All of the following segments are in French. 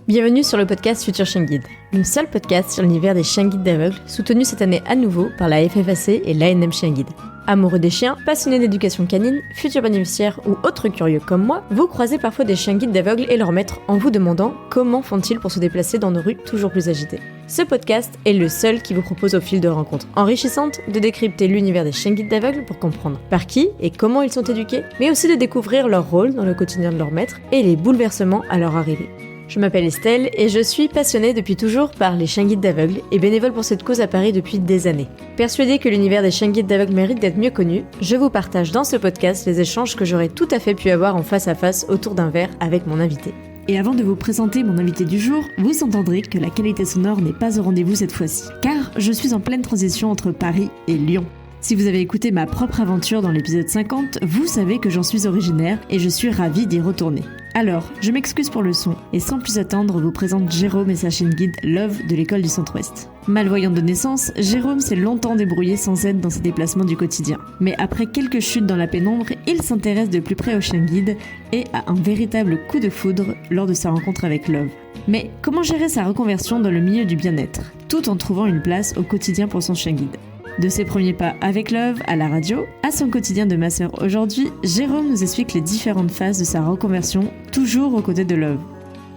Bienvenue sur le podcast Futur Chien Guide, le seul podcast sur l'univers des chiens guides d'aveugles, soutenu cette année à nouveau par la FFAC et l'ANM Chien Guide. Amoureux des chiens, passionnés d'éducation canine, futurs bénéficiaires ou autres curieux comme moi, vous croisez parfois des chiens guides d'aveugles et leurs maîtres en vous demandant comment font-ils pour se déplacer dans nos rues toujours plus agitées. Ce podcast est le seul qui vous propose au fil de rencontres enrichissantes de décrypter l'univers des chiens guides d'aveugles pour comprendre par qui et comment ils sont éduqués, mais aussi de découvrir leur rôle dans le quotidien de leur maître et les bouleversements à leur arrivée. Je m'appelle Estelle et je suis passionnée depuis toujours par les chiens guides d'aveugles et bénévole pour cette cause à Paris depuis des années. Persuadée que l'univers des chiens guides d'aveugles mérite d'être mieux connu, je vous partage dans ce podcast les échanges que j'aurais tout à fait pu avoir en face à face autour d'un verre avec mon invité. Et avant de vous présenter mon invité du jour, vous entendrez que la qualité sonore n'est pas au rendez-vous cette fois-ci, car je suis en pleine transition entre Paris et Lyon. Si vous avez écouté ma propre aventure dans l'épisode 50, vous savez que j'en suis originaire et je suis ravie d'y retourner. Alors, je m'excuse pour le son et sans plus attendre, vous présente Jérôme et sa chienne guide Love de l'école du Centre-Ouest. Malvoyant de naissance, Jérôme s'est longtemps débrouillé sans aide dans ses déplacements du quotidien. Mais après quelques chutes dans la pénombre, il s'intéresse de plus près au chien guide et a un véritable coup de foudre lors de sa rencontre avec Love. Mais comment gérer sa reconversion dans le milieu du bien-être, tout en trouvant une place au quotidien pour son chien guide ? De ses premiers pas avec Love à la radio, à son quotidien de masseur aujourd'hui, Jérôme nous explique les différentes phases de sa reconversion, toujours aux côtés de Love.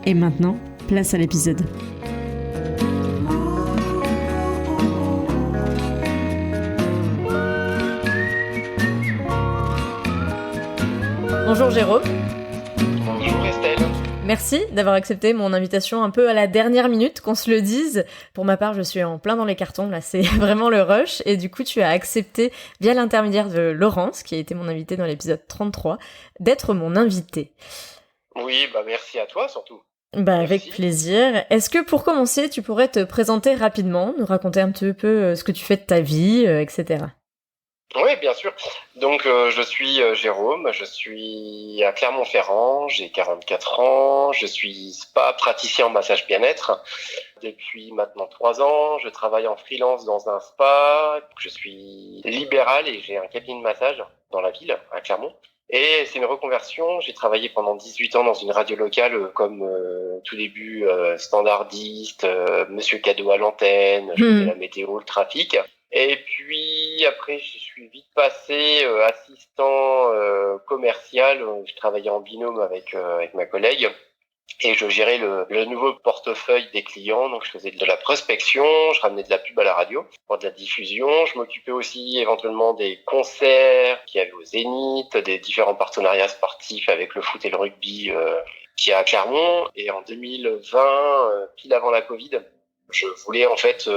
Et maintenant, place à l'épisode. Bonjour Jérôme. Bonjour Estelle. Merci d'avoir accepté mon invitation un peu à la dernière minute, qu'on se le dise. Pour ma part, je suis en plein dans les cartons, là c'est vraiment le rush. Et du coup, tu as accepté, via l'intermédiaire de Laurence, qui a été mon invitée dans l'épisode 33, d'être mon invitée. Oui, merci à toi surtout. Avec plaisir. Est-ce que pour commencer, tu pourrais te présenter rapidement, nous raconter un petit peu ce que tu fais de ta vie, etc. Oui, bien sûr. Donc, je suis Jérôme, je suis à Clermont-Ferrand, j'ai 44 ans, je suis spa praticien en massage bien-être. Depuis maintenant 3 ans, je travaille en freelance dans un spa, je suis libéral et j'ai un cabinet de massage dans la ville, à Clermont. Et c'est une reconversion, j'ai travaillé pendant 18 ans dans une radio locale comme tout début standardiste, monsieur cadeau à l'antenne, je faisais la météo, le trafic. Et puis après, je suis vite passé assistant commercial. Je travaillais en binôme avec ma collègue et je gérais le nouveau portefeuille des clients. Donc je faisais de la prospection, je ramenais de la pub à la radio pour de la diffusion. Je m'occupais aussi éventuellement des concerts qu'il y avait au Zénith, des différents partenariats sportifs avec le foot et le rugby qui est à Clermont. Et en 2020, pile avant la Covid, je voulais en fait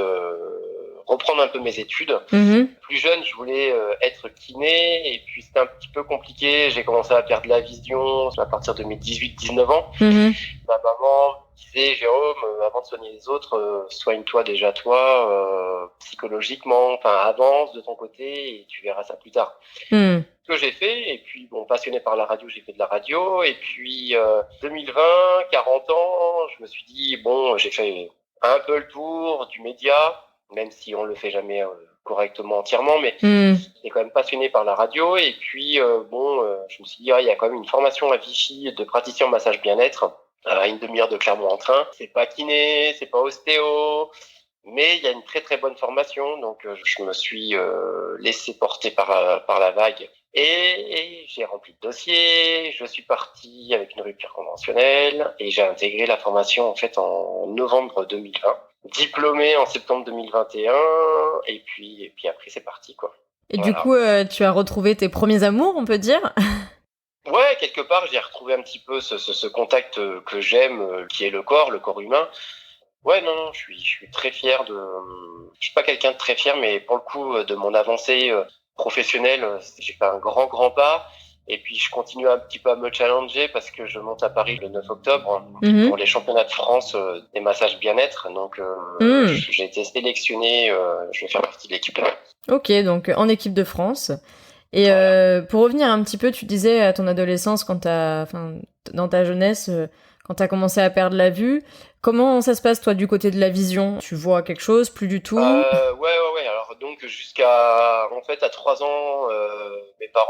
reprendre un peu mes études. Plus jeune, je voulais être kiné et puis c'était un petit peu compliqué. J'ai commencé à perdre la vision à partir de mes 18-19 ans. Ma maman me disait, Jérôme, avant de soigner les autres, soigne-toi déjà toi, psychologiquement, avance de ton côté et tu verras ça plus tard. Ce que j'ai fait, et puis passionné par la radio, j'ai fait de la radio, et puis 2020, 40 ans, je me suis dit, j'ai fait un peu le tour du média, même si on le fait jamais correctement entièrement, mais j'étais quand même passionné par la radio. Et puis, je me suis dit, il y a quand même une formation à Vichy de praticien en massage bien-être, à une demi-heure de Clermont en train. C'est pas kiné, c'est pas ostéo, mais il y a une très très bonne formation. Donc, je me suis laissé porter par la vague. Et j'ai rempli le dossier, je suis parti avec une rupture conventionnelle et j'ai intégré la formation en fait en novembre 2020. Diplômé en septembre 2021 et puis après c'est parti quoi. Et voilà. Du coup tu as retrouvé tes premiers amours, on peut dire? Ouais, quelque part j'ai retrouvé un petit peu ce contact que j'aime, qui est le corps humain. Ouais, non, je suis très fier je suis pas quelqu'un de très fier, mais pour le coup de mon avancée professionnelle, j'ai fait un grand pas. Et puis, je continue un petit peu à me challenger parce que je monte à Paris le 9 octobre pour les championnats de France des massages bien-être. Donc, j'ai été sélectionné, je vais faire partie de l'équipe. Ok, donc en équipe de France. Et voilà. Pour revenir un petit peu, tu disais à ton adolescence, dans ta jeunesse, quand t'as commencé à perdre la vue, comment ça se passe toi du côté de la vision ? Tu vois quelque chose, plus du tout ? Ouais. Alors donc jusqu'à, en fait, à 3 ans, mes parents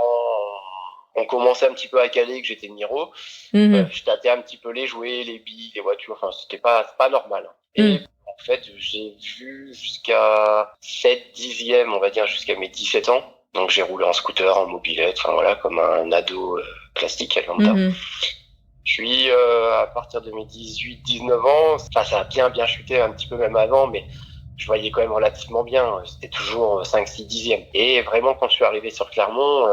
on commençait un petit peu à caler que j'étais Niro. Je tâtais un petit peu les jouets, les billes, les voitures. Enfin, c'était pas normal. Et en fait, j'ai vu jusqu'à 7/10e, on va dire, jusqu'à mes 17 ans. Donc, j'ai roulé en scooter, en mobilette, enfin voilà, comme un ado classique à lambda. Puis, à partir de mes 18-19 ans, ça a bien chuté un petit peu même avant, mais je voyais quand même relativement bien. C'était toujours 5-6/10e. Et vraiment, quand je suis arrivé sur Clermont,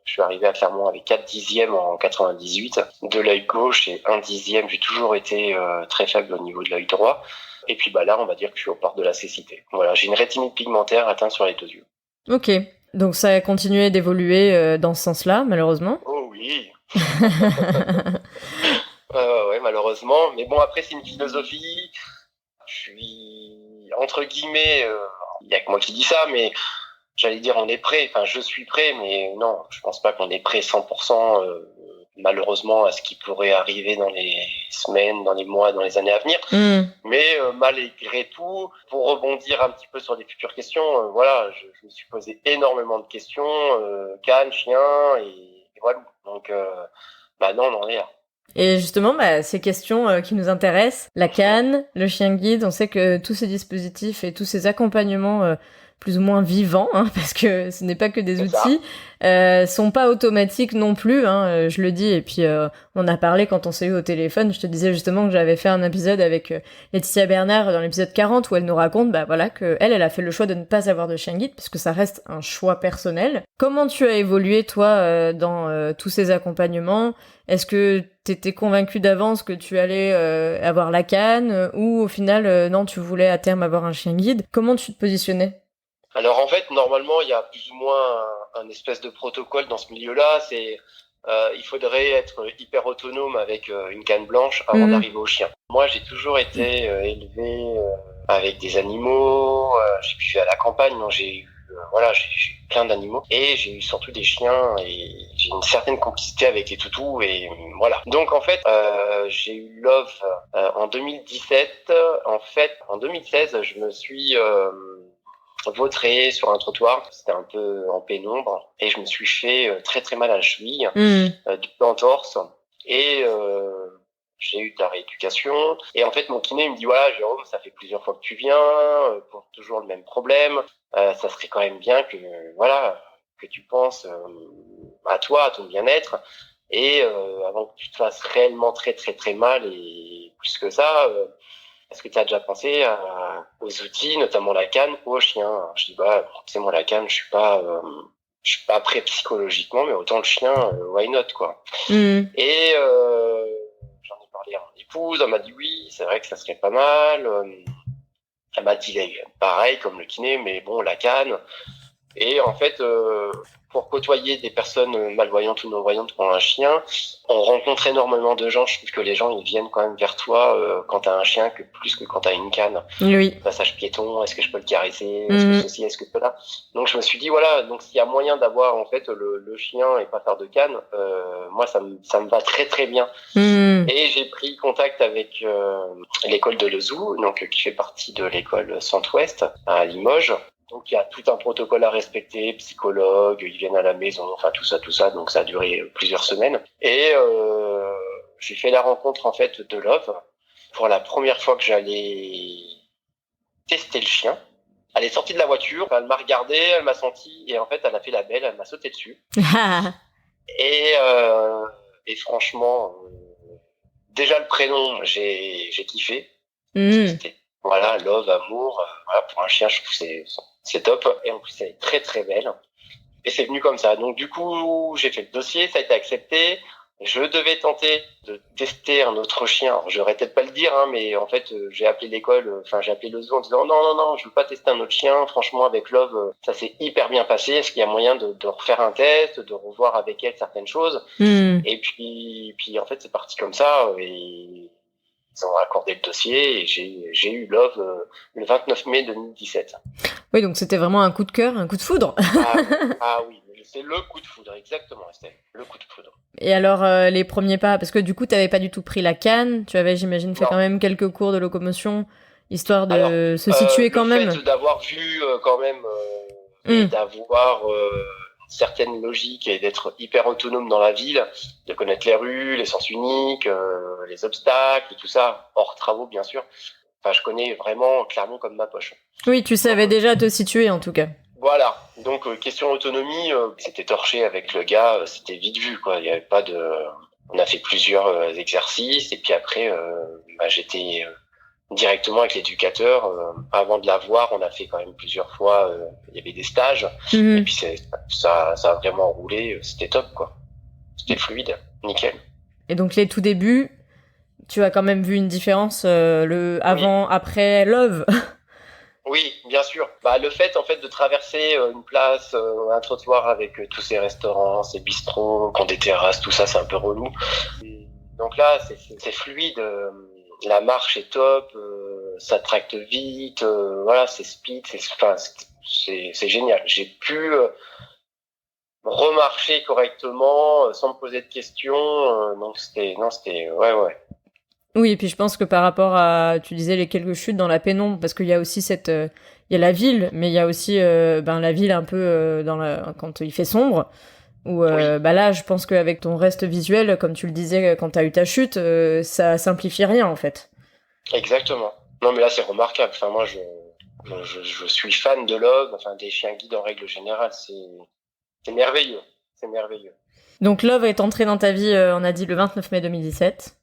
je suis arrivé à Clermont avec 4/10e en 98 de l'œil gauche et 1/10e. J'ai toujours été très faible au niveau de l'œil droit. Et puis là, on va dire que je suis au port de la cécité. Voilà, j'ai une rétinite pigmentaire atteinte sur les 2 yeux. Ok, donc ça a continué d'évoluer dans ce sens-là, malheureusement. Oh oui. Ouais, malheureusement. Mais bon, après, c'est une philosophie. Je suis, entre guillemets, il y a que moi qui dis ça, mais j'allais dire on est prêt. Enfin, je suis prêt, mais non, je pense pas qu'on est prêt 100%, malheureusement, à ce qui pourrait arriver dans les semaines, dans les mois, dans les années à venir. Mais malgré tout, pour rebondir un petit peu sur les futures questions, voilà, je me suis posé énormément de questions, canne, chien, et voilà. Donc, non, on en est là. Et justement, ces questions qui nous intéressent, la canne, le chien guide, on sait que tous ces dispositifs et tous ces accompagnements plus ou moins vivants, parce que ce n'est pas que des outils, sont pas automatiques non plus, je le dis. Et puis on a parlé quand on s'est eu au téléphone, je te disais justement que j'avais fait un épisode avec Laetitia Bernard dans l'épisode 40 où elle nous raconte que elle a fait le choix de ne pas avoir de chien guide parce que ça reste un choix personnel. Comment tu as évolué toi dans tous ces accompagnements? Est-ce que t'étais convaincue d'avance que tu allais avoir la canne ou au final non, tu voulais à terme avoir un chien guide? Comment tu te positionnais? Alors en fait, normalement, il y a plus ou moins un espèce de protocole dans ce milieu-là. C'est il faudrait être hyper autonome avec une canne blanche avant d'arriver au chien. Moi, j'ai toujours été élevé avec des animaux. J'ai vécu à la campagne, donc j'ai eu plein d'animaux et j'ai eu surtout des chiens et j'ai une certaine complicité avec les toutous et voilà. Donc en fait, j'ai eu Love en 2017. En fait, en 2016, je me suis vautré sur un trottoir, c'était un peu en pénombre et je me suis fait très très mal à la cheville, du entorse et j'ai eu de la rééducation et en fait mon kiné il me dit voilà Jérôme, ça fait plusieurs fois que tu viens pour toujours le même problème, ça serait quand même bien que que tu penses à toi, à ton bien-être et avant que tu te fasses réellement très très très mal et plus que ça, est-ce que tu as déjà pensé aux outils, notamment la canne, ou au chien? Alors, je dis tu sais moi la canne, je suis pas prêt psychologiquement, mais autant le chien, why not quoi. Et j'en ai parlé à mon épouse, elle m'a dit oui, c'est vrai que ça serait pas mal. Elle m'a dit pareil comme le kiné, mais bon la canne. Et en fait, pour côtoyer des personnes malvoyantes ou non-voyantes pour un chien, on rencontre énormément de gens. Je trouve que les gens, ils viennent quand même vers toi quand t'as un chien que plus que quand t'as une canne. Oui. Passage piéton, est-ce que je peux le caresser? Est-ce que ceci, est-ce que là? Donc je me suis dit, voilà, donc s'il y a moyen d'avoir en fait le chien et pas faire de canne, moi ça me va très très bien. Et j'ai pris contact avec l'école de Lezou, donc qui fait partie de l'école Centre-Ouest à Limoges. Donc il y a tout un protocole à respecter, psychologue, ils viennent à la maison, enfin tout ça, donc ça a duré plusieurs semaines. Et j'ai fait la rencontre en fait de Love pour la première fois que j'allais tester le chien. Elle est sortie de la voiture, elle m'a regardé, elle m'a senti et en fait elle a fait la belle, elle m'a sauté dessus. Et franchement, déjà le prénom, j'ai kiffé. C'était voilà, Love, amour, voilà, pour un chien, je trouve que c'est top. Et en plus, elle est très très belle. Et c'est venu comme ça. Donc du coup, j'ai fait le dossier, ça a été accepté. Je devais tenter de tester un autre chien. Alors, j'aurais peut-être pas le dire, mais en fait, j'ai appelé l'école, j'ai appelé le zoo en disant non, je veux pas tester un autre chien. Franchement, avec Love, ça s'est hyper bien passé. Est-ce qu'il y a moyen de refaire un test, de revoir avec elle certaines choses? Et puis en fait, c'est parti comme ça. Et ils ont accordé le dossier et j'ai eu Love le 29 mai 2017. Oui, donc c'était vraiment un coup de cœur, un coup de foudre. Ah oui, c'est le coup de foudre, exactement, Estelle, le coup de foudre. Et alors, les premiers pas, parce que du coup, t'avais pas du tout pris la canne, tu avais, j'imagine, fait quand même quelques cours de locomotion, histoire de se situer quand même. Le fait d'avoir vu quand même et d'avoir une certaines logiques et d'être hyper autonome dans la ville, de connaître les rues, les sens uniques, les obstacles et tout ça, hors travaux bien sûr. Enfin, je connais vraiment Clermont comme ma poche. Oui, tu savais déjà te situer en tout cas. Voilà. Donc question autonomie, c'était torché avec le gars, c'était vite vu quoi. Il y avait pas de. On a fait plusieurs exercices et puis après, j'étais directement avec l'éducateur. Avant de la voir, on a fait quand même plusieurs fois. Il y avait des stages et puis ça a vraiment roulé. C'était top quoi. C'était fluide, nickel. Et donc les tout débuts, tu as quand même vu une différence le avant, après Love. Oui, bien sûr. Le fait en fait de traverser une place, un trottoir avec tous ces restaurants, ces bistrots, qui ont des terrasses, tout ça, c'est un peu relou. Et donc là, c'est fluide. La marche est top, ça tracte vite. Voilà, c'est speed, c'est génial. J'ai pu remarcher correctement sans me poser de questions. Donc c'était ouais. Oui, et puis je pense que par rapport à, tu disais, les quelques chutes dans la pénombre, parce qu'il y a aussi il y a la ville, mais il y a aussi la ville un peu quand il fait sombre, où Oui. là, je pense qu'avec ton reste visuel, comme tu le disais quand t'as eu ta chute, ça simplifie rien en fait. Exactement. Non, mais là, c'est remarquable. Enfin, moi, je suis fan de Love, enfin, des chiens guides en règle générale. C'est merveilleux. C'est merveilleux. Donc Love est entré dans ta vie, on a dit le 29 mai 2017.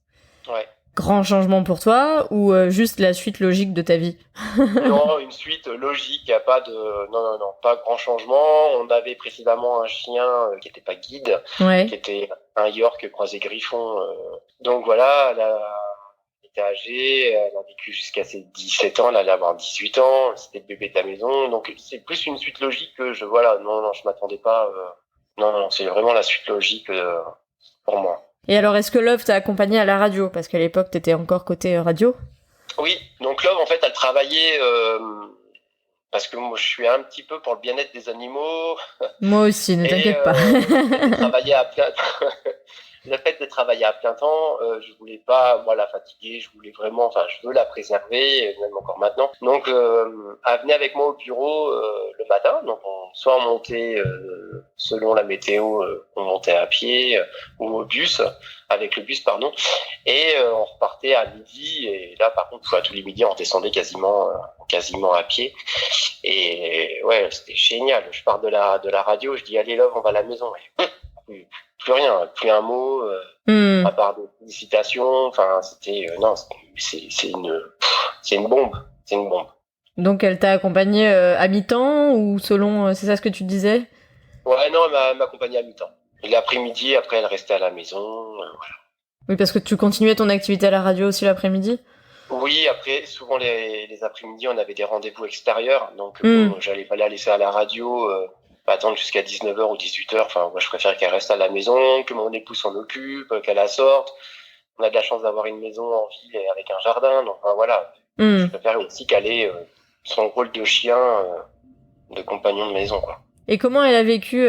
Ouais. Grand changement pour toi ou juste la suite logique de ta vie? Non, une suite logique. Il n'y a pas de, non, pas grand changement. On avait précédemment un chien qui n'était pas guide, qui était un York croisé Griffon. Donc voilà, elle était âgée, elle a vécu jusqu'à ses 17 ans, elle allait avoir 18 ans, c'était le bébé de la maison. Donc c'est plus une suite logique que je m'attendais pas. Non, c'est vraiment la suite logique pour moi. Et alors, est-ce que Love t'a accompagné à la radio? Parce qu'à l'époque, t'étais encore côté radio. Oui, donc Love, en fait, elle travaillait parce que moi, je suis un petit peu pour le bien-être des animaux. Moi aussi, ne t'inquiète pas. Travailler à plein le fait de travailler à plein temps, je voulais pas moi la fatiguer, je veux la préserver, même encore maintenant. Donc elle venait avec moi au bureau le matin, donc soit on montait selon la météo, on montait à pied ou au bus, avec le bus pardon, et on repartait à midi et là par contre tous les midis on redescendait quasiment à pied et ouais c'était génial. Je pars de la radio, je dis allez Love on va à la maison. Et, plus rien, plus un mot, à part des félicitations. Enfin, c'était c'est une bombe, c'est une bombe. Donc elle t'a accompagné à mi-temps ou selon, c'est ça ce que tu disais? Ouais, non, elle m'accompagnait à mi-temps. L'après-midi, après, elle restait à la maison. Voilà. Oui, parce que tu continuais ton activité à la radio aussi l'après-midi? Oui, après, souvent les après-midi, on avait des rendez-vous extérieurs, donc bon, j'allais pas la laisser à la radio. Attendre jusqu'à 19h ou 18h. Enfin, moi, je préfère qu'elle reste à la maison, que mon épouse s'en occupe, qu'elle la sorte. On a de la chance d'avoir une maison en ville et avec un jardin. Donc, enfin, voilà. Je préfère aussi qu'elle ait son rôle de chien, de compagnon de maison, quoi. Et comment elle a vécu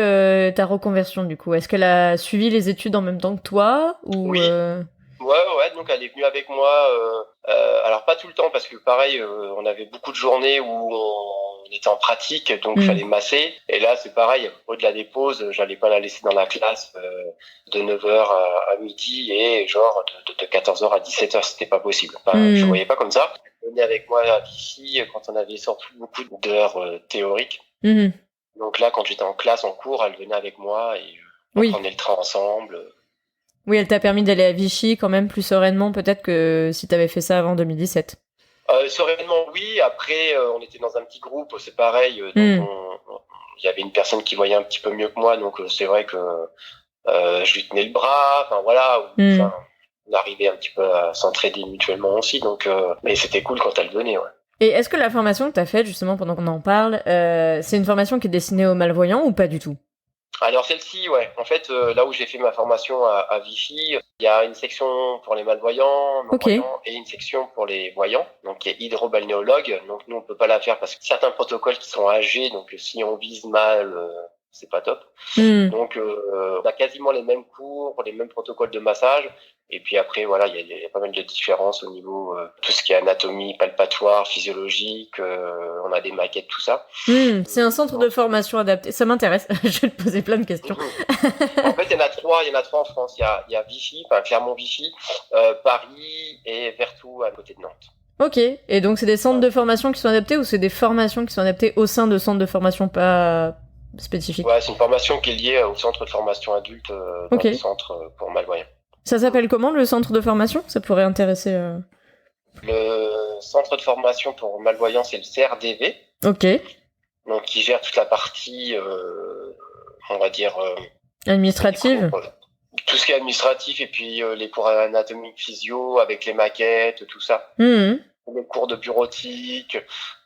ta reconversion, du coup? Est-ce qu'elle a suivi les études en même temps que toi ou Oui. Ouais, donc elle est venue avec moi. Alors pas tout le temps parce que pareil, on avait beaucoup de journées où on était en pratique, donc il fallait masser. Et là c'est pareil, au-delà des pauses, j'allais pas la laisser dans la classe de 9h à midi et genre de 14h à 17h, c'était pas possible. Enfin, je voyais pas comme ça. Elle venait avec moi à Vichy quand on avait sorti beaucoup d'heures théoriques. Donc là, quand j'étais en classe, en cours, elle venait avec moi et on prenait le train ensemble. Oui, elle t'a permis d'aller à Vichy quand même plus sereinement peut-être que si t'avais fait ça avant 2017. Sereinement, oui. Après, on était dans un petit groupe, c'est pareil. Donc il y avait une personne qui voyait un petit peu mieux que moi, donc c'est vrai que je lui tenais le bras. Enfin voilà, on arrivait un petit peu à s'entraider mutuellement aussi. Donc, mais c'était cool quand elle venait, ouais. Et est-ce que la formation que t'as faite justement pendant qu'on en parle, c'est une formation qui est destinée aux malvoyants ou pas du tout? Alors celle-ci, ouais. En fait, là où j'ai fait ma formation à Vichy, il y a une section pour les malvoyants, non-voyants, et une section pour les voyants, donc qui est hydrobalnéologue. Donc nous, on peut pas la faire parce que certains protocoles qui sont âgés, donc si on vise mal c'est pas top. Mm. Donc, on a quasiment les mêmes cours, les mêmes protocoles de massage. Et puis après, voilà, il y a pas mal de différences au niveau tout ce qui est anatomie, palpatoire, physiologique. On a des maquettes, tout ça. C'est un centre de formation adapté. Ça m'intéresse. Je vais te poser plein de questions. En fait, il y en a trois en France. Il y a Vichy, enfin Clermont-Vichy, Paris et Vertou à côté de Nantes. Ok. Et donc, c'est des centres de formation qui sont adaptés ou c'est des formations qui sont adaptées au sein de centres de formation pas spécifiques? Ouais, c'est une formation qui est liée au centre de formation adulte dans le centre pour malvoyants. Ça s'appelle comment, le centre de formation? Ça pourrait intéresser... Le centre de formation pour malvoyants, c'est le CRDV. Ok. Donc, qui gère toute la partie, on va dire... administrative. Tout ce qui est administratif et puis les cours anatomiques, physio, avec les maquettes, tout ça. Les cours de bureautique,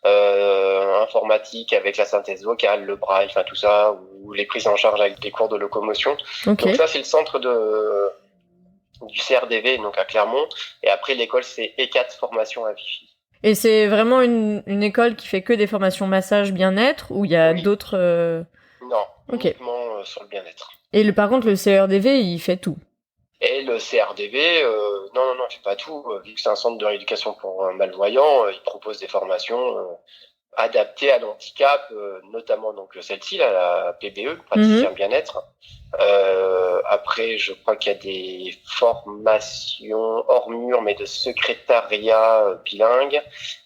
informatique avec la synthèse vocale, le braille, enfin tout ça, ou les prises en charge avec des cours de locomotion. Okay. Donc ça, c'est le centre du CRDV, donc à Clermont. Et après, l'école, c'est E4 Formation à Vichy. Et c'est vraiment une école qui fait que des formations massage bien-être ou il y a d'autres... Non, uniquement sur le bien-être. Et par contre, le CRDV, il fait tout. Et le CRDV, non, il fait pas tout. Vu que c'est un centre de rééducation pour malvoyants, il propose des formations adaptées à l'handicap, notamment donc celle-ci, là, la PBE, praticien bien-être. Après, je crois qu'il y a des formations hors mur, mais de secrétariat bilingue.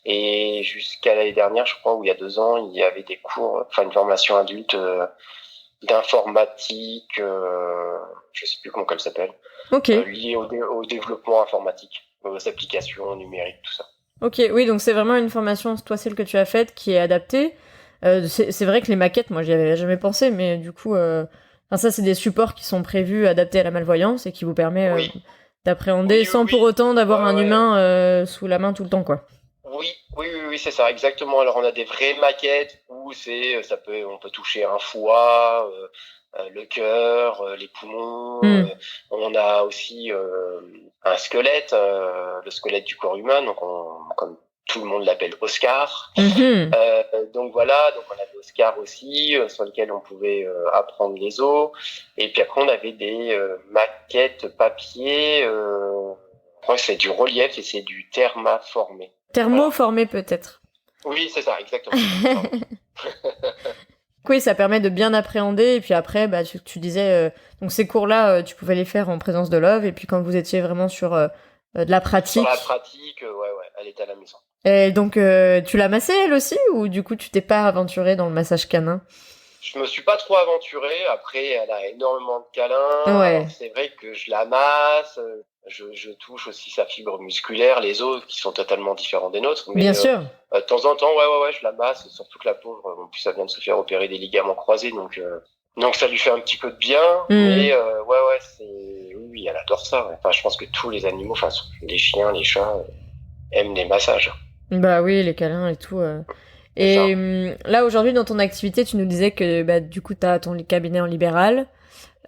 Et jusqu'à l'année dernière, je crois, ou il y a 2 ans, il y avait des cours, enfin une formation adulte d'informatique, je sais plus comment elle s'appelle, liée au développement informatique, aux applications numériques, tout ça. Ok, oui, donc c'est vraiment une formation, toi, celle que tu as faite, qui est adaptée. C'est vrai que les maquettes, moi, j'y avais jamais pensé, mais du coup, ça, c'est des supports qui sont prévus, adaptés à la malvoyance et qui vous permet d'appréhender sans pour autant d'avoir un humain sous la main tout le temps, quoi. Oui, c'est ça, exactement. Alors, on a des vraies maquettes où on peut toucher un foie, le cœur, les poumons. On a aussi un squelette, le squelette du corps humain, donc comme tout le monde l'appelle Oscar. Donc voilà, donc on avait Oscar aussi, sur lequel on pouvait apprendre les os. Et puis après, on avait des maquettes papier. Je crois que c'est du relief et c'est du thermaformé. Thermoformé peut-être. Oui, c'est ça, exactement. Oui, ça permet de bien appréhender. Et puis après, tu disais, donc ces cours-là, tu pouvais les faire en présence de Love. Et puis quand vous étiez vraiment sur de la pratique. Sur la pratique, elle était à la maison. Et donc, tu l'as massée elle aussi, ou du coup, tu t'es pas aventuré dans le massage canin? Je me suis pas trop aventuré. Après, elle a énormément de câlins. Ouais. Alors, c'est vrai que je la masse. Je touche aussi sa fibre musculaire, les os qui sont totalement différents des nôtres. Mais, bien sûr. De temps en temps, je la masse. Surtout que la pauvre, en plus, ça vient de se faire opérer des ligaments croisés, donc ça lui fait un petit peu de bien. Mais oui, elle adore ça. Enfin, je pense que tous les animaux, enfin les chiens, les chats, aiment les massages. Bah oui, les câlins et tout. Et là, aujourd'hui, dans ton activité, tu nous disais que du coup, t'as ton cabinet en libéral.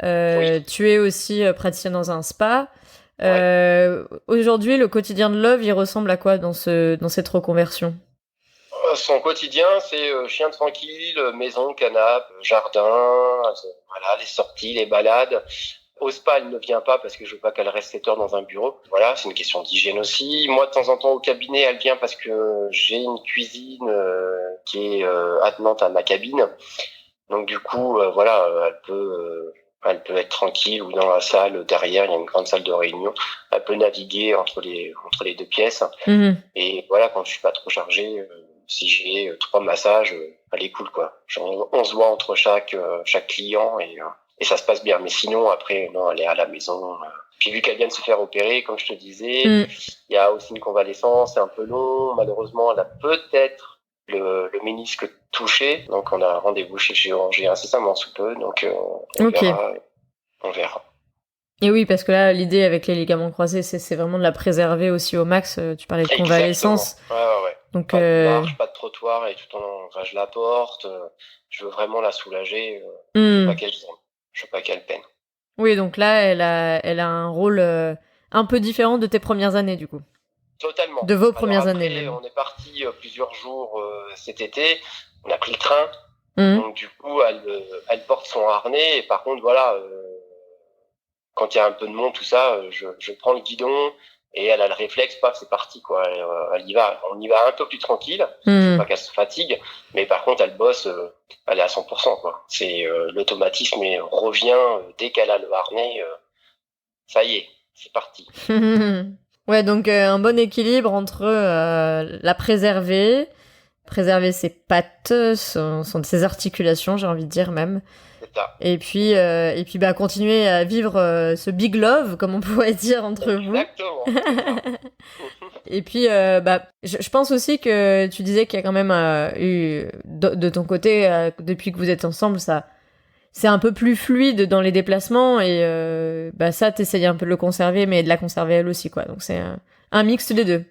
Tu es aussi praticienne dans un spa. Aujourd'hui, le quotidien de Love, il ressemble à quoi dans cette reconversion? Son quotidien, c'est chien tranquille, maison, canapé, jardin, les sorties, les balades. Au spa, elle ne vient pas parce que je veux pas qu'elle reste 7 heures dans un bureau. Voilà, c'est une question d'hygiène aussi. Moi, de temps en temps, au cabinet, elle vient parce que j'ai une cuisine qui est attenante à ma cabine. Donc du coup, elle peut être tranquille ou dans la salle derrière, il y a une grande salle de réunion. Elle peut naviguer entre les 2 pièces. Et voilà, quand je suis pas trop chargé, si j'ai 3 massages, elle est cool, quoi. On se voit entre chaque client et ça se passe bien. Mais sinon, après, non, elle est à la maison. Puis vu qu'elle vient de se faire opérer, comme je te disais, il y a aussi une convalescence, c'est un peu long. Malheureusement, elle a peut-être le ménisque touché. Donc, on a un rendez-vous chez le chirurgien incessamment sous peu. Donc, on verra. Et oui, parce que là, l'idée avec les ligaments croisés, c'est vraiment de la préserver aussi au max. Tu parlais de convalescence. Ouais. Donc, pas de marche, pas de trottoir, et je la porte. Je veux vraiment la soulager. Je veux pas qu'elle peine. Oui, donc là, elle a un rôle un peu différent de tes premières années, du coup. Totalement. De vos premières années, même. On est parti plusieurs jours cet été. On a pris le train. Donc du coup, elle porte son harnais. Et par contre, voilà, quand il y a un peu de monde, tout ça, je prends le guidon et elle a le réflexe, paf, c'est parti, quoi. Elle y va. On y va un peu plus tranquille. Je veux pas qu'elle se fatigue, mais par contre, elle bosse, elle est à 100%, quoi. C'est l'automatisme et revient dès qu'elle a le harnais. Ça y est, c'est parti. Ouais, donc un bon équilibre entre la préserver ses pattes, ses articulations, j'ai envie de dire même. C'est ça. Et puis bah, continuer à vivre ce big love, comme on pourrait dire entre vous. Exactement. Et puis, bah, je pense aussi que tu disais qu'il y a quand même eu, de ton côté, depuis que vous êtes ensemble, c'est un peu plus fluide dans les déplacements et bah ça, t'essayes un peu de le conserver, mais de la conserver elle aussi, quoi. Donc c'est un mix des deux.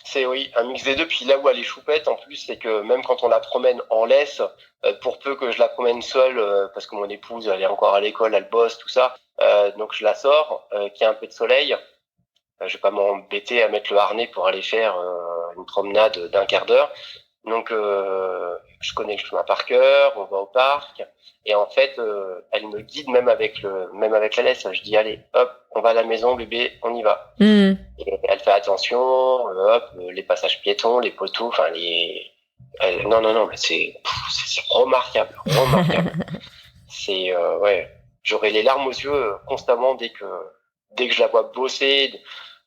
C'est oui, un mix des deux. Puis là où elle est choupette, en plus, c'est que même quand on la promène en laisse, pour peu que je la promène seule, parce que mon épouse, elle est encore à l'école, elle bosse, tout ça, donc je la sors, qu'il y a un peu de soleil. Je vais pas m'embêter à mettre le harnais pour aller faire une promenade d'un quart d'heure. Donc, je connais le chemin par cœur, on va au parc. Et en fait, elle me guide même avec la laisse. Je dis, allez, hop, on va à la maison, bébé, on y va. Et elle fait attention, hop, les passages piétons, les poteaux, enfin, non, mais c'est remarquable. C'est, ouais, j'aurai les larmes aux yeux constamment dès que je la vois bosser.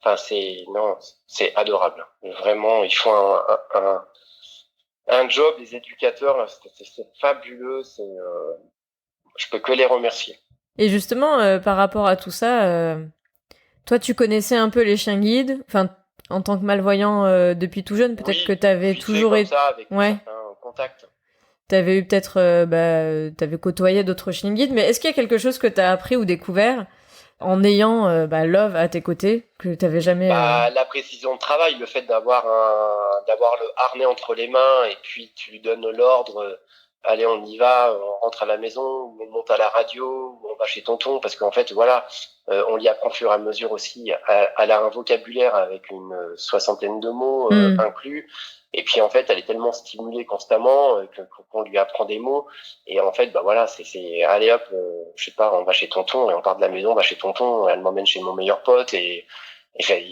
Enfin, c'est adorable. Vraiment, ils font un job, les éducateurs, c'est fabuleux. Je peux que les remercier. Et justement, par rapport à tout ça, toi, tu connaissais un peu les chiens guides, enfin, en tant que malvoyant depuis tout jeune, peut-être que t'avais toujours été ça avec contact. T'avais eu peut-être, t'avais côtoyé d'autres chiens guides, mais est-ce qu'il y a quelque chose que t'as appris ou découvert en ayant Love à tes côtés que t'avais jamais La précision de travail, le fait d'avoir le harnais entre les mains et puis tu lui donnes l'ordre, allez on y va, on rentre à la maison, ou on monte à la radio, ou on va chez tonton, parce qu'en fait voilà, on l'y apprend au fur et à mesure aussi. Elle a un vocabulaire avec une soixantaine de mots inclus. Et puis en fait, elle est tellement stimulée constamment qu'on lui apprend des mots. Et en fait, bah voilà, c'est allez hop, je sais pas, on va chez tonton et on part de la maison, on va chez tonton. Elle m'emmène chez mon meilleur pote et c'est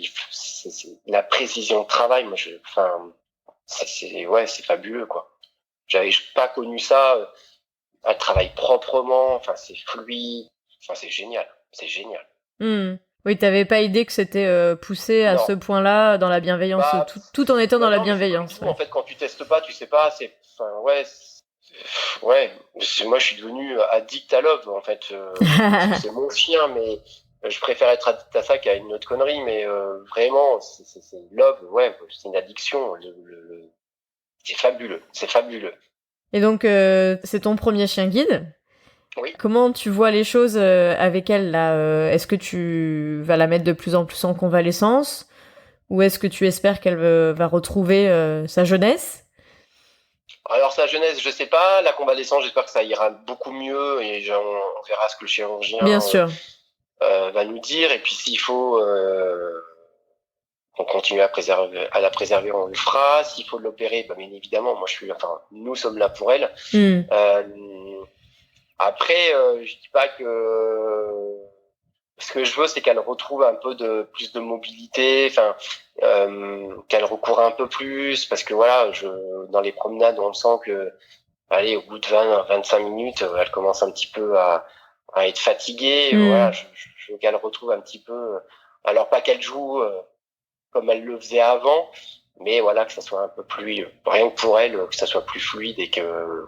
la précision de travail. Moi, c'est fabuleux quoi. J'avais pas connu ça. Elle travaille proprement. Enfin, c'est fluide. Enfin, c'est génial. C'est génial. Oui, t'avais pas idée que c'était poussé à ce point-là dans la bienveillance, tout en étant dans la bienveillance. En fait, quand tu testes pas, tu sais pas. Moi, je suis devenu addict à Love. En fait, c'est mon chien, mais je préfère être addict à ça qu'à une autre connerie. Mais vraiment, c'est Love. Ouais, c'est une addiction. C'est fabuleux. C'est fabuleux. Et donc, c'est ton premier chien guide. Oui. Comment tu vois les choses avec elle là Est-ce que tu vas la mettre de plus en plus en convalescence ou est-ce que tu espères qu'elle va retrouver sa jeunesse? Alors sa jeunesse, je sais pas. La convalescence, j'espère que ça ira beaucoup mieux et on verra ce que le chirurgien Bien sûr. Va nous dire. Et puis s'il faut on continue à la préserver, on le fera. S'il faut l'opérer, bien évidemment, nous sommes là pour elle. Après, je dis pas que ce que je veux, c'est qu'elle retrouve un peu plus de mobilité, qu'elle recourt un peu plus, parce que voilà, dans les promenades, on sent que, allez, au bout de 25 minutes, elle commence un petit peu à être fatiguée. Voilà, je veux qu'elle retrouve un petit peu, alors pas qu'elle joue comme elle le faisait avant, mais voilà, que ça soit un peu plus, rien que pour elle, que ça soit plus fluide et que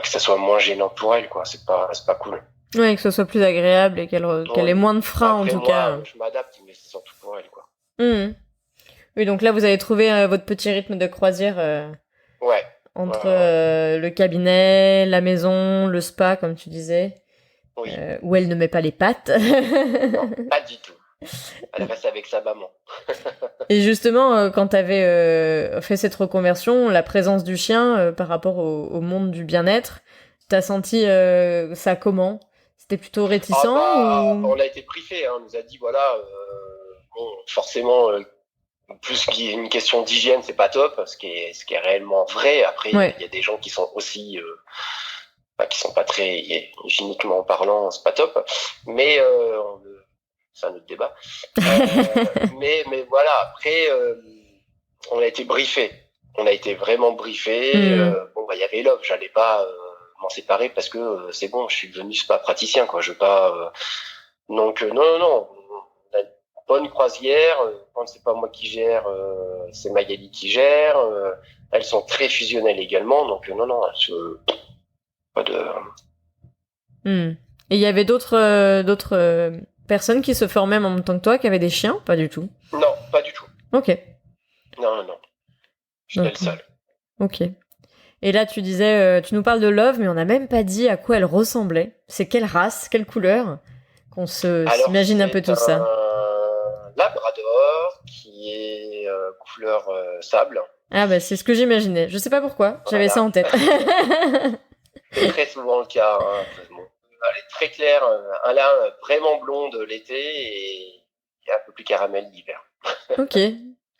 ça soit moins gênant pour elle, quoi. C'est pas cool. Ouais, que ce soit plus agréable et qu'elle ait moins de freins en tout cas. Je m'adapte, mais c'est surtout pour elle, quoi. Oui, donc là, vous avez trouvé votre petit rythme de croisière. Ouais. Entre le cabinet, la maison, le spa, comme tu disais. Oui. Où elle ne met pas les pattes. Non, pas du tout. Elle reste avec sa maman. Et justement, quand tu avais fait cette reconversion, la présence du chien par rapport au monde du bien-être, t'as senti ça comment? C'était plutôt réticent ou... On a été briefé, on nous a dit, voilà, forcément, plus qu'il y ait une question d'hygiène, c'est pas top, ce qui est réellement vrai. Après, il y a des gens qui sont aussi, qui sont pas très hygiéniquement parlant, c'est pas top. Mais c'est un autre débat. Mais voilà. Après, on a été briefé. On a été vraiment briefé. Bon, il y avait Love. J'allais pas m'en séparer parce que c'est bon. Je suis devenu spa praticien, quoi. Je veux pas. Donc non. On a une bonne croisière. Quand c'est pas moi qui gère, c'est Magali qui gère. Elles sont très fusionnelles également. Donc non. Pas de. Et il y avait d'autres personnes qui se formaient en même temps que toi, qui avaient des chiens? Pas du tout. Non, pas du tout. Ok. Non. J'étais le seul. Ok. Et là, tu disais, tu nous parles de Love, mais on n'a même pas dit à quoi elle ressemblait. C'est quelle race, quelle couleur, qu'on s'imagine un peu tout ça. Un labrador qui est couleur sable. Ah bah c'est ce que j'imaginais. Je sais pas pourquoi, j'avais ça en tête. C'est très souvent le cas. Hein. Elle est très claire, un lin vraiment blonde l'été et un peu plus caramel l'hiver. Ok.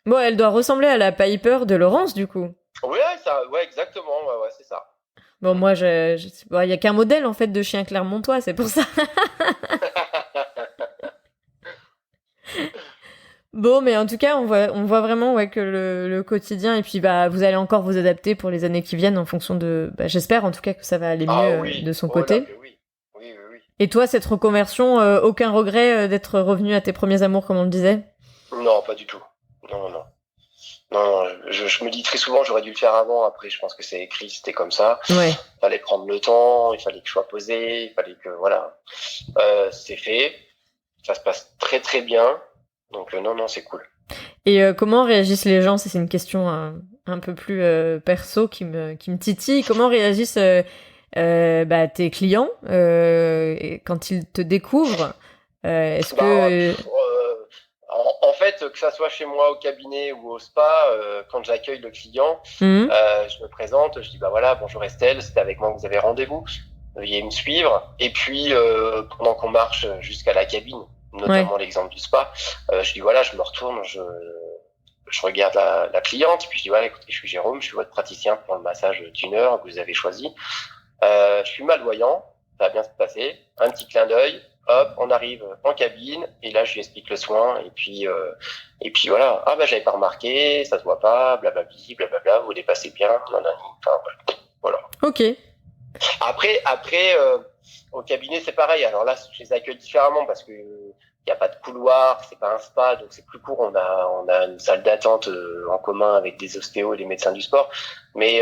Bon, elle doit ressembler à la Piper de Laurence, du coup. Ouais, exactement, ouais, c'est ça. Bon, moi, il y a qu'un modèle, en fait, de chien clermontois, c'est pour ça. Bon, mais en tout cas, on voit vraiment que le quotidien, et puis bah, vous allez encore vous adapter pour les années qui viennent en fonction de... Bah, j'espère en tout cas que ça va aller mieux de son côté. Là, oui. Et toi, cette reconversion, aucun regret d'être revenu à tes premiers amours, comme on le disait? Non, pas du tout. Non. Je me dis très souvent, j'aurais dû le faire avant. Après, je pense que c'est écrit, c'était comme ça. Ouais. Il fallait prendre le temps, il fallait que je sois posé, il fallait que... Voilà. C'est fait. Ça se passe très, très bien. Donc, non, c'est cool. Et comment réagissent les gens? C'est une question un peu plus perso qui me titille. Comment réagissent tes clients quand ils te découvrent? Est-ce que... En fait, que ça soit chez moi au cabinet ou au spa, quand j'accueille le client, je me présente, je dis bah voilà, bonjour Estelle, c'est avec moi que vous avez rendez-vous, veuillez me suivre. Et puis pendant qu'on marche jusqu'à la cabine, notamment l'exemple du spa, je dis voilà, je me retourne, je regarde la cliente, puis je dis voilà, écoutez, je suis Jérôme, je suis votre praticien pour le massage d'1 heure que vous avez choisi. Je suis malvoyant, ça va bien se passer, un petit clin d'œil. Hop, on arrive en cabine et là je lui explique le soin et puis voilà. Ah bah j'avais pas remarqué, ça se voit pas, blablabla, vous dépassez bien, enfin voilà. Ok. Après au cabinet c'est pareil. Alors là je les accueille différemment parce que y a pas de couloir, c'est pas un spa donc c'est plus court. On a une salle d'attente en commun avec des ostéos et des médecins du sport. Mais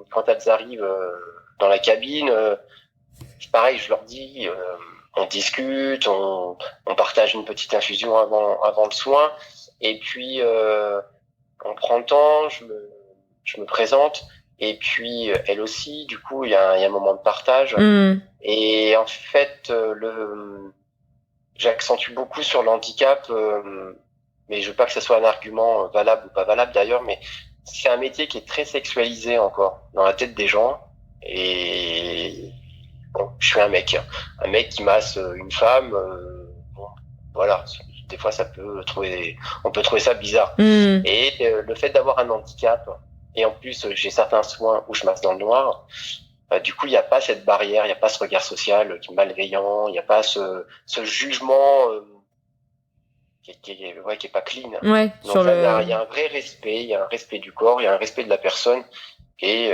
quand elles arrivent dans la cabine, c'est pareil, je leur dis. On discute, on partage une petite infusion avant le soin, et puis on prend le temps, je me présente, et puis elle aussi, du coup il y a un moment de partage, et en fait j'accentue beaucoup sur l'handicap, mais je veux pas que ce soit un argument valable ou pas valable d'ailleurs, mais c'est un métier qui est très sexualisé encore dans la tête des gens, et bon, je suis un mec qui masse une femme. Bon, voilà, des fois on peut trouver ça bizarre. Et le fait d'avoir un handicap, et en plus j'ai certains soins où je masse dans le noir, du coup il n'y a pas cette barrière, il n'y a pas ce regard social qui est malveillant, il n'y a pas ce jugement qui est pas clean. Ouais, donc il y a un vrai respect, il y a un respect du corps, il y a un respect de la personne, et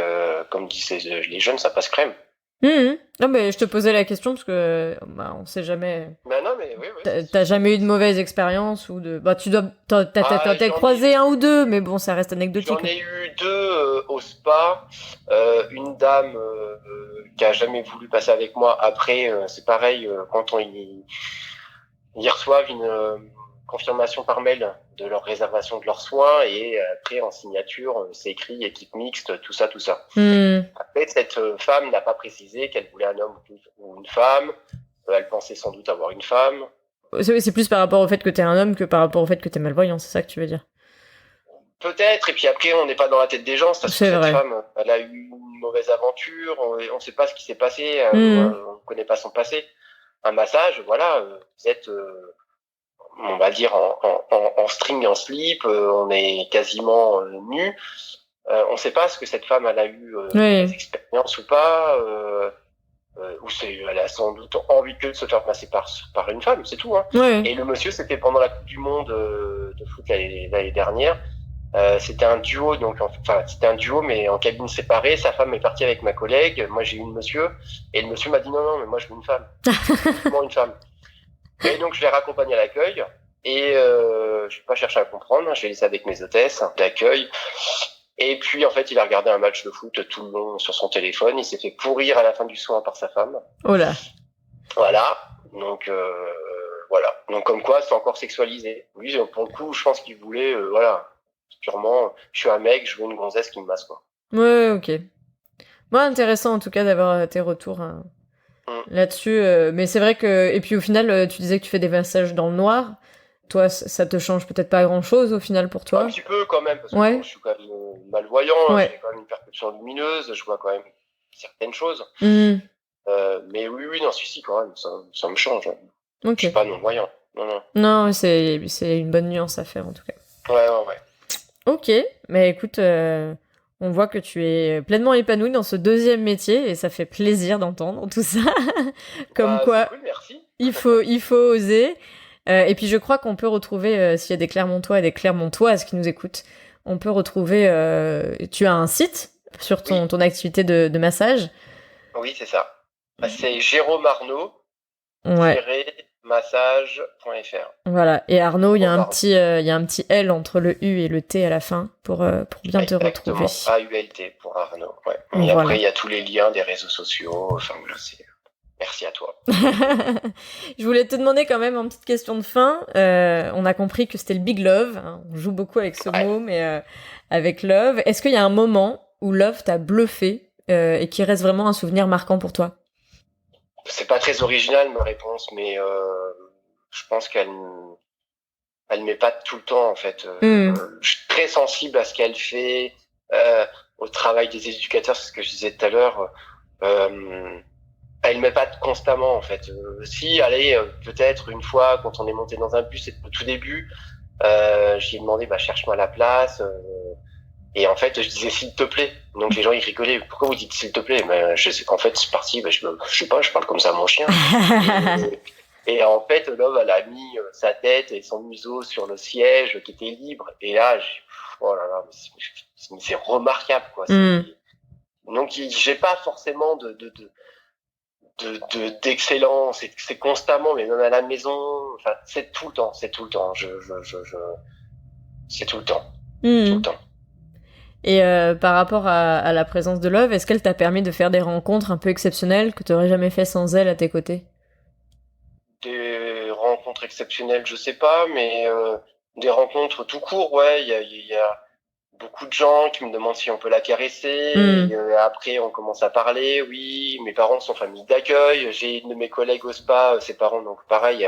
comme disent les jeunes, ça passe crème. Non mais je te posais la question parce que on sait jamais. Bah non mais oui. T'as jamais eu de mauvaise expérience ou de. Bah t'as croisé un ou deux, mais bon ça reste anecdotique. J'en ai eu 2 au spa. Une dame qui a jamais voulu passer avec moi. Après c'est pareil quand ils reçoivent une confirmation par mail de leur réservation de leurs soins et après en signature c'est écrit équipe mixte, tout ça. Après cette femme n'a pas précisé qu'elle voulait un homme ou une femme. Elle pensait sans doute avoir une femme. C'est plus par rapport au fait que t'es un homme que par rapport au fait que t'es malvoyant, c'est ça que tu veux dire? Peut-être, et puis après on n'est pas dans la tête des gens, ça se trouve cette femme, elle a eu une mauvaise aventure, on ne sait pas ce qui s'est passé, on ne connaît pas son passé. Un massage, voilà, vous êtes on va dire en string et en slip, on est quasiment nus. On ne sait pas ce que cette femme elle a eu des expériences ou pas, ou elle a sans doute envie que de se faire passer par une femme, c'est tout. Hein. Et le monsieur, c'était pendant la Coupe du Monde de foot l'année dernière. C'était un duo, c'était un duo, mais en cabine séparée. Sa femme est partie avec ma collègue. Moi, j'ai eu le monsieur, et le monsieur m'a dit non, mais moi, je veux une femme. Comment une femme? Et donc, je l'ai raccompagné à l'accueil, et je vais pas chercher à comprendre. Je l'ai laissé avec mes hôtesses d'accueil. Et puis, en fait, il a regardé un match de foot tout le long sur son téléphone. Il s'est fait pourrir à la fin du soin par sa femme. Oh là. Voilà. Donc, voilà. Donc, comme quoi, c'est encore sexualisé. Lui, pour le coup, je pense qu'il voulait, voilà. Purement, je suis un mec, je veux une gonzesse qui me masse, quoi. Ouais, ok. Moi, intéressant en tout cas d'avoir tes retours là-dessus. Mais c'est vrai que. Et puis au final, tu disais que tu fais des massages dans le noir. Toi, ça te change peut-être pas grand-chose au final pour toi? Un petit peu quand même, parce que bon, je suis quand même malvoyant, j'ai quand même une perception lumineuse, je vois quand même certaines choses. Mais oui, non, si, quand même, ça me change. Hein. Okay. Je suis pas non-voyant. Non. Non, c'est une bonne nuance à faire en tout cas. Ouais. Ok, mais écoute, on voit que tu es pleinement épanoui dans ce deuxième métier et ça fait plaisir d'entendre tout ça. Comme quoi, cool, merci. il faut oser. Et puis je crois qu'on peut retrouver, s'il y a des Clermontois et des Clermontoises qui nous écoutent, on peut retrouver, tu as un site sur ton activité de massage. Oui, c'est ça. C'est Jérôme Arnaud. Massage.fr. Voilà, et Arnaud, il y a un petit L entre le U et le T à la fin pour bien te retrouver. AULT pour Arnaud, ouais. Et après, il y a tous les liens des réseaux sociaux, enfin voilà, merci à toi. Je voulais te demander quand même une petite question de fin. On a compris que c'était le big love, hein. On joue beaucoup avec ce mot, mais avec love. Est-ce qu'il y a un moment où love t'a bluffé et qui reste vraiment un souvenir marquant pour toi? C'est pas très original ma réponse, mais je pense qu'elle m'épate tout le temps en fait. Je suis très sensible à ce qu'elle fait, au travail des éducateurs, c'est ce que je disais tout à l'heure. Elle m'épate constamment en fait. Peut-être une fois quand on est monté dans un bus, c'était au tout début, j'ai demandé cherche-moi la place. Et en fait, je disais s'il te plaît. Donc les gens ils rigolaient. Pourquoi vous dites s'il te plaît? Je sais qu'en fait c'est parti. Je sais pas. Je parle comme ça à mon chien. et en fait, l'homme elle a mis sa tête et son museau sur le siège qui était libre. Et là, oh là là, c'est remarquable quoi. Donc j'ai pas forcément d'excellence. C'est constamment, mais même à la maison. Enfin, c'est tout le temps. C'est tout le temps. C'est tout le temps. Tout le temps. Et par rapport à la présence de Love, est-ce qu'elle t'a permis de faire des rencontres un peu exceptionnelles que tu n'aurais jamais fait sans elle à tes côtés? Des rencontres exceptionnelles, je sais pas, mais des rencontres tout court, ouais. Il y a beaucoup de gens qui me demandent si on peut la caresser. Et, après, on commence à parler. Oui, mes parents sont famille d'accueil. J'ai une de mes collègues au spa, ses parents, donc pareil.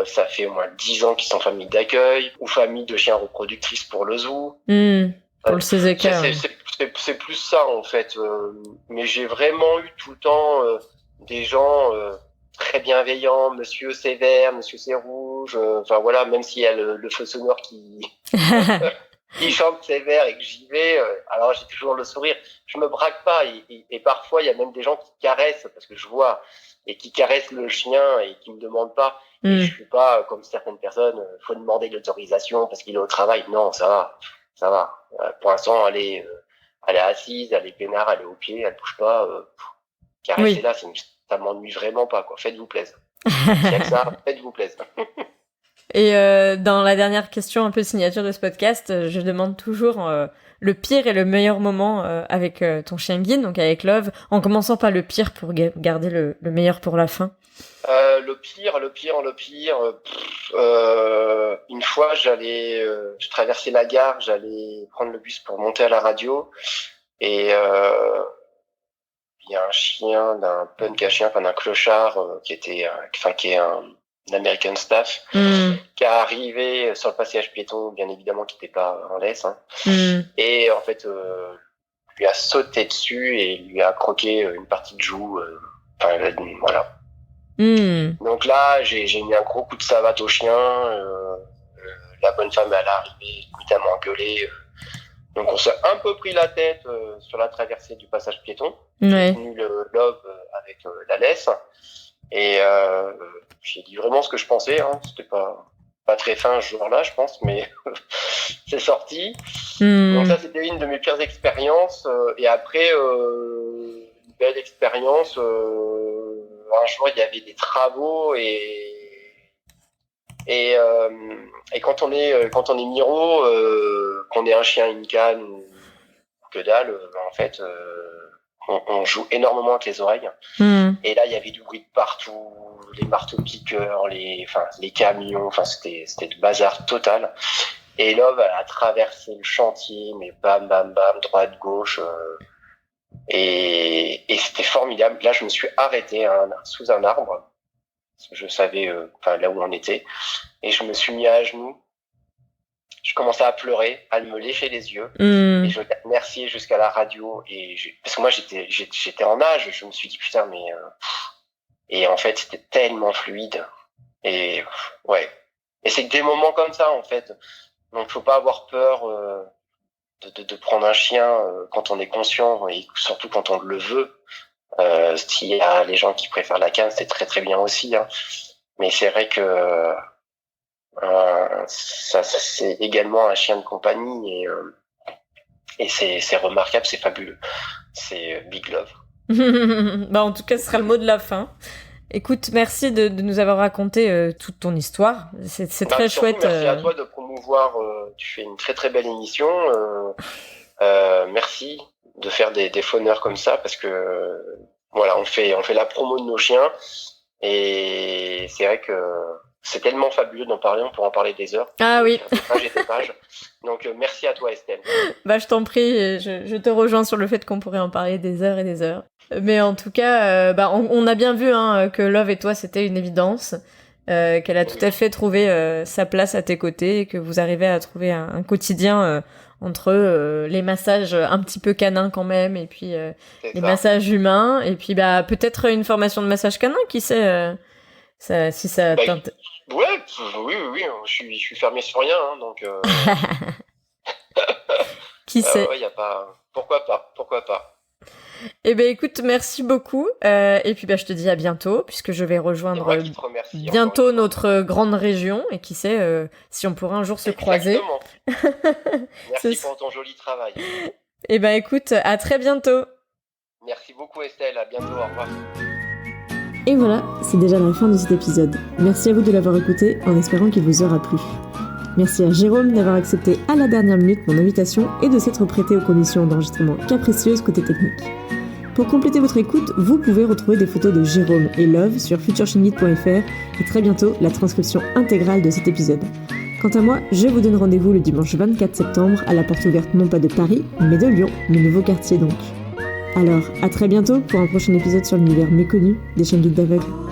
Ça fait au moins 10 ans qu'ils sont famille d'accueil ou famille de chiens reproductrices pour le zoo. Pour le CZK. C'est plus ça en fait. Mais j'ai vraiment eu tout le temps des gens très bienveillants, monsieur c'est vert, monsieur c'est rouge. Enfin voilà, même s'il y a le feu sonore qui qui chante c'est vert et que j'y vais, alors j'ai toujours le sourire. Je me braque pas et parfois il y a même des gens qui caressent parce que je vois et qui caressent le chien et qui me demandent pas. Et je suis pas comme certaines personnes. Faut demander l'autorisation parce qu'il est au travail. Non, ça va. Ça va. Pour l'instant, elle est assise, elle est peinard, elle est au pied, elle bouge pas. Caresser là, ça m'ennuie vraiment pas, quoi. Faites-vous plaisir. S'il y a que ça, faites-vous plaisir. Et dans la dernière question, un peu signature de ce podcast, je demande toujours le pire et le meilleur moment avec ton chien guide, donc avec Love, en commençant par le pire pour garder le meilleur pour la fin. Le pire. Une fois, je traversais la gare, j'allais prendre le bus pour monter à la radio, et il y a un chien d'un punk à chien, d'un clochard qui est un American Staff, qui est arrivé sur le passage piéton, bien évidemment, qui n'était pas en laisse, hein. Et en fait, lui a sauté dessus et lui a croqué une partie de joue. Voilà. Donc là, j'ai mis un gros coup de savate au chien. La bonne femme, elle est arrivée, limite à m'engueuler. Donc on s'est un peu pris la tête sur la traversée du passage piéton. J'ai tenu le lobe avec la laisse. Et j'ai dit vraiment ce que je pensais. Hein. C'était pas très fin ce jour-là, je pense, mais c'est sorti. Donc ça, c'était une de mes pires expériences. Et après, une belle expérience. Un jour, il y avait des travaux et quand on est Miro, qu'on est un chien, une canne ou que dalle, en fait, on joue énormément avec les oreilles. Et là, il y avait du bruit de partout, les marteaux-piqueurs, les camions, enfin, c'était le bazar total. Et Love a traversé le chantier, mais bam, bam, bam, droite, gauche. Et c'était formidable. Là, je me suis arrêté sous un arbre. Je savais là où on était. Et je me suis mis à genoux. Je commençais à pleurer, à me lécher les yeux. Et je remerciais jusqu'à la radio. Parce que moi, j'étais en nage. Je me suis dit, putain, mais... Et en fait, c'était tellement fluide. Et ouais. Et c'est des moments comme ça, en fait. Donc, faut pas avoir peur de prendre un chien quand on est conscient et surtout quand on le veut. S'il y a les gens qui préfèrent la canne, c'est très très bien aussi. Hein. Mais c'est vrai que ça c'est également un chien de compagnie et c'est remarquable, c'est fabuleux. C'est Big Love. En tout cas, ce sera le mot de la fin. Écoute, merci de nous avoir raconté toute ton histoire. C'est très chouette. Merci à toi de promouvoir. Tu fais une très très belle émission. Merci de faire des fauneurs comme ça parce que voilà, on fait la promo de nos chiens et c'est vrai que c'est tellement fabuleux d'en parler. On pourra en parler des heures. Ah oui. Des pages. Donc merci à toi, Estelle. Je t'en prie. Je te rejoins sur le fait qu'on pourrait en parler des heures et des heures. Mais en tout cas, on a bien vu que Love et toi, c'était une évidence, qu'elle a tout à fait trouvé sa place à tes côtés et que vous arrivez à trouver un quotidien entre les massages un petit peu canins quand même et puis les massages humains et puis peut-être une formation de massage canin, qui sait si ça t'intéresse. Ouais, oui, je suis fermé sur rien, hein, donc... Qui sait y a pas... Pourquoi pas. Eh ben écoute, merci beaucoup. Et puis je te dis à bientôt, puisque je vais rejoindre bientôt notre grande région. Et qui sait si on pourra un jour se croiser. Merci pour ton joli travail. Eh ben écoute, à très bientôt. Merci beaucoup Estelle, à bientôt, au revoir. Et voilà, c'est déjà la fin de cet épisode. Merci à vous de l'avoir écouté, en espérant qu'il vous aura plu. Merci à Jérôme d'avoir accepté à la dernière minute mon invitation et de s'être prêté aux conditions d'enregistrement capricieuses côté technique. Pour compléter votre écoute, vous pouvez retrouver des photos de Jérôme et Love sur futureshingit.fr et très bientôt la transcription intégrale de cet épisode. Quant à moi, je vous donne rendez-vous le dimanche 24 septembre à la porte ouverte non pas de Paris, mais de Lyon, le nouveau quartier donc. Alors, à très bientôt pour un prochain épisode sur l'univers méconnu des chiens guides d'aveugles.